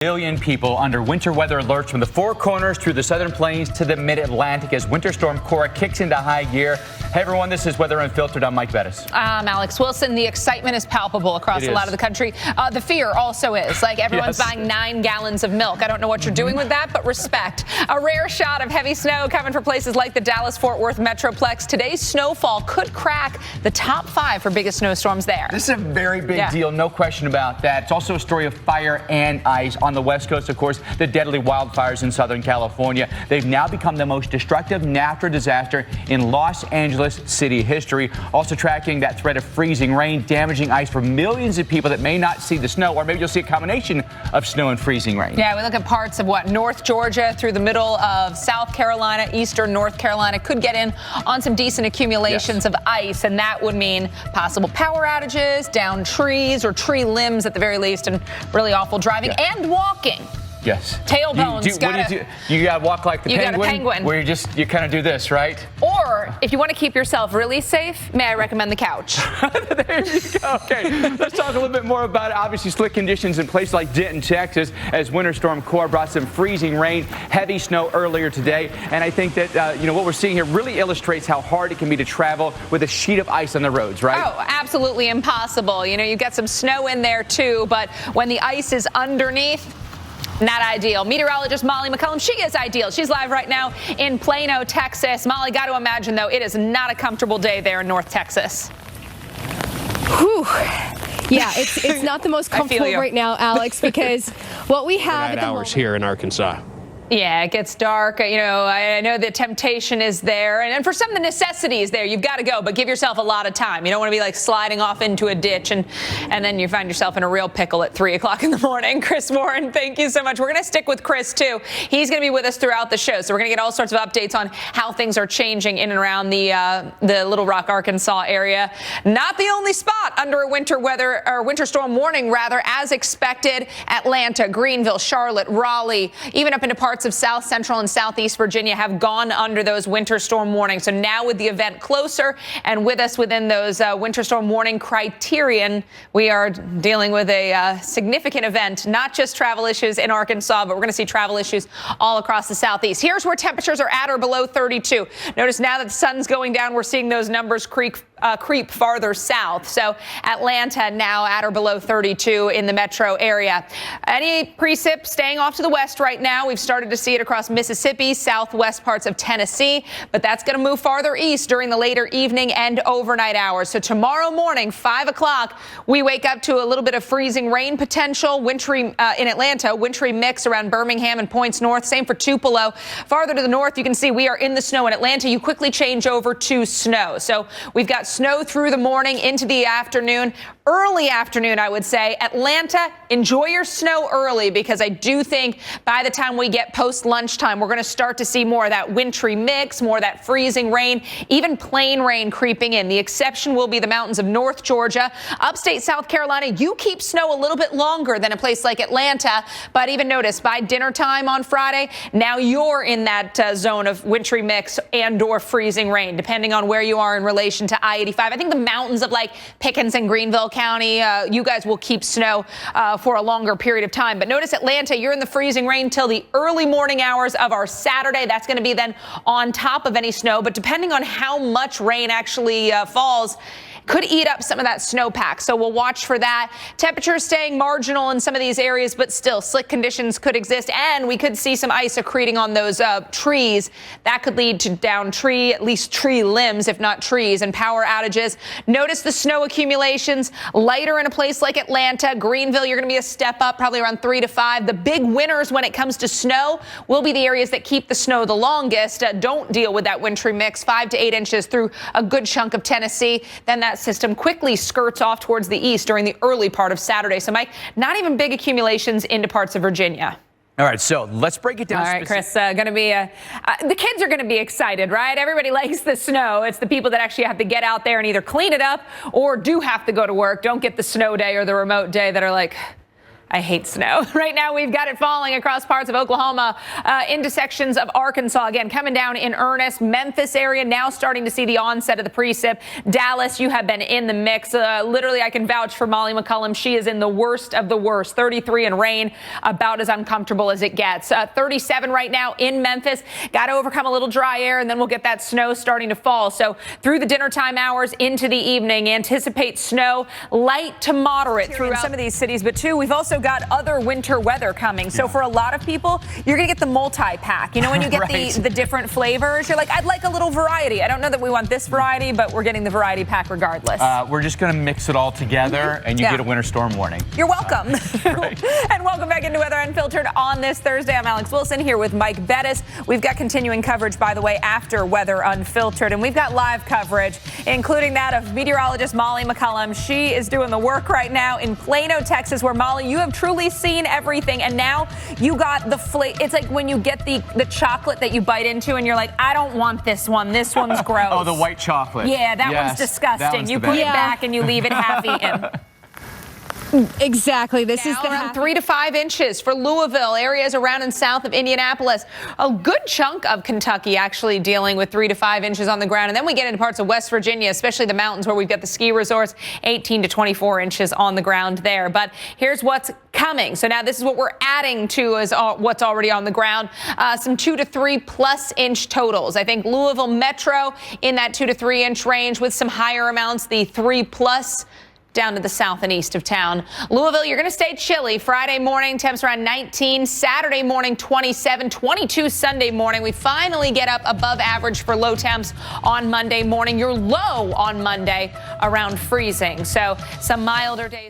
Million people under winter weather alerts from the Four Corners through the Southern Plains to the Mid-Atlantic as Winter Storm Cora kicks into high gear. Hey everyone, this is Weather Unfiltered. I'm Mike Bettis. I'm Alex Wilson. The excitement is palpable across a lot of the country. The fear also is. Like everyone's buying 9 gallons of milk. I don't know what you're doing with that, but respect. A rare shot of heavy snow coming for places like the Dallas-Fort Worth Metroplex. Today's snowfall could crack the top 5 for biggest snowstorms there. This is a very big deal, no question about that. It's also a story of fire and ice. On the West Coast, of course, the deadly wildfires in Southern California. They've now become the most destructive natural disaster in Los Angeles city history. Also tracking that threat of freezing rain, damaging ice for millions of people that may not see the snow, or maybe you'll see a combination of snow and freezing rain. Yeah, we look at parts of North Georgia through the middle of South Carolina, eastern North Carolina could get in on some decent accumulations of ice, and that would mean possible power outages, down trees or tree limbs at the very least, and really awful driving and walking. Yes. Tailbones. You gotta walk like the penguin. You got a penguin. Where you kind of do this, right? Or if you want to keep yourself really safe, may I recommend the couch? There you go. Okay, let's talk a little bit more about it. Obviously, slick conditions in places like Denton, Texas, as Winter Storm Cora brought some freezing rain, heavy snow earlier today. And I think that what we're seeing here really illustrates how hard it can be to travel with a sheet of ice on the roads, right? Oh, absolutely impossible. You've got some snow in there too, but when the ice is underneath, not ideal. Meteorologist Molly McCullum, she is ideal. She's live right now in Plano, Texas. Molly, got to imagine, though, it is not a comfortable day there in North Texas. Whew. Yeah, it's not the most comfortable right now, Alex, because what we have at the hours here in Arkansas. Yeah, it gets dark. I know the temptation is there. And for some, the necessity is there. You've got to go, but give yourself a lot of time. You don't want to be like sliding off into a ditch and then you find yourself in a real pickle at 3 o'clock in the morning. Chris Warren, thank you so much. We're going to stick with Chris, too. He's going to be with us throughout the show. So we're going to get all sorts of updates on how things are changing in and around the Little Rock, Arkansas area. Not the only spot under a winter storm warning, rather, as expected. Atlanta, Greenville, Charlotte, Raleigh, even up into parts of South Central and Southeast Virginia have gone under those winter storm warnings. So now with the event closer and with us within those winter storm warning criterion, we are dealing with a significant event, not just travel issues in Arkansas, but we're going to see travel issues all across the Southeast. Here's where temperatures are at or below 32. Notice now that the sun's going down, we're seeing those numbers creep farther south. So Atlanta now at or below 32 in the metro area. Any precip staying off to the west right now. We've started to see it across Mississippi, southwest parts of Tennessee, but that's going to move farther east during the later evening and overnight hours. So tomorrow morning, 5 o'clock, we wake up to a little bit of freezing rain potential. Wintry in Atlanta, wintry mix around Birmingham and points north. Same for Tupelo. Farther to the north, you can see we are in the snow in Atlanta. You quickly change over to snow. So we've got snow through the morning into the afternoon. Early afternoon, I would say. Atlanta, enjoy your snow early because I do think by the time we get post-lunchtime, we're going to start to see more of that wintry mix, more of that freezing rain, even plain rain creeping in. The exception will be the mountains of North Georgia. Upstate South Carolina, you keep snow a little bit longer than a place like Atlanta, but even notice by dinner time on Friday, now you're in that zone of wintry mix and or freezing rain, depending on where you are in relation to I-85. I think the mountains of like Pickens and Greenville County, you guys will keep snow for a longer period of time. But notice Atlanta, you're in the freezing rain till the early morning hours of our Saturday. That's going to be then on top of any snow. But depending on how much rain actually falls, could eat up some of that snowpack. So we'll watch for that. Temperatures staying marginal in some of these areas, but still slick conditions could exist. And we could see some ice accreting on those trees. That could lead to down tree, at least tree limbs, if not trees, and power outages. Notice the snow accumulations lighter in a place like Atlanta. Greenville, you're going to be a step up, probably around 3 to 5. The big winners when it comes to snow will be the areas that keep the snow the longest. Don't deal with that wintry mix, 5 to 8 inches through a good chunk of Tennessee. Then that system quickly skirts off towards the east during the early part of Saturday. So, Mike, not even big accumulations into parts of Virginia. All right, so let's break it down. All right, Chris, going to be the kids are going to be excited, right? Everybody likes the snow. It's the people that actually have to get out there and either clean it up or do have to go to work. Don't get the snow day or the remote day that are like, I hate snow. Right now, we've got it falling across parts of Oklahoma, into sections of Arkansas. Again, coming down in earnest. Memphis area now starting to see the onset of the precip. Dallas, you have been in the mix. Literally, I can vouch for Molly McCullum. She is in the worst of the worst. 33 in rain, about as uncomfortable as it gets. 37 right now in Memphis. Got to overcome a little dry air, and then we'll get that snow starting to fall. So through the dinner time hours into the evening, anticipate snow, light to moderate throughout some of these cities. But two, we've also got other winter weather coming. So for a lot of people, you're going to get the multi-pack. You know, when you get Right. the different flavors, you're like, I'd like a little variety. I don't know that we want this variety, but we're getting the variety pack regardless. We're just going to mix it all together, and you Yeah. get a winter storm warning. You're welcome. Right. And welcome back into Weather Unfiltered on this Thursday. I'm Alex Wilson here with Mike Bettis. We've got continuing coverage, by the way, after Weather Unfiltered. And we've got live coverage, including that of meteorologist Molly McCullum. She is doing the work right now in Plano, Texas, where, Molly, you have truly seen everything. And now you got the it's like when you get the chocolate that you bite into and you're like, I don't want this one. This one's gross. Oh, the white chocolate. Yeah, that Yes, one's disgusting. that one's You the put best. it back and you leave it half eaten. Exactly. This is Now the around 3 to 5 inches for Louisville, areas around and south of Indianapolis. A good chunk of Kentucky actually dealing with 3 to 5 inches on the ground. And then we get into parts of West Virginia, especially the mountains where we've got the ski resorts, 18 to 24 inches on the ground there. But here's what's coming. So now this is what we're adding to is what's already on the ground. Some 2 to 3 plus inch totals. I think Louisville Metro in that 2 to 3 inch range with some higher amounts, the 3 plus down to the south and east of town. Louisville, you're going to stay chilly. Friday morning, temps around 19. Saturday morning, 27. 22 Sunday morning. We finally get up above average for low temps on Monday morning. Your low on Monday around freezing. So some milder days.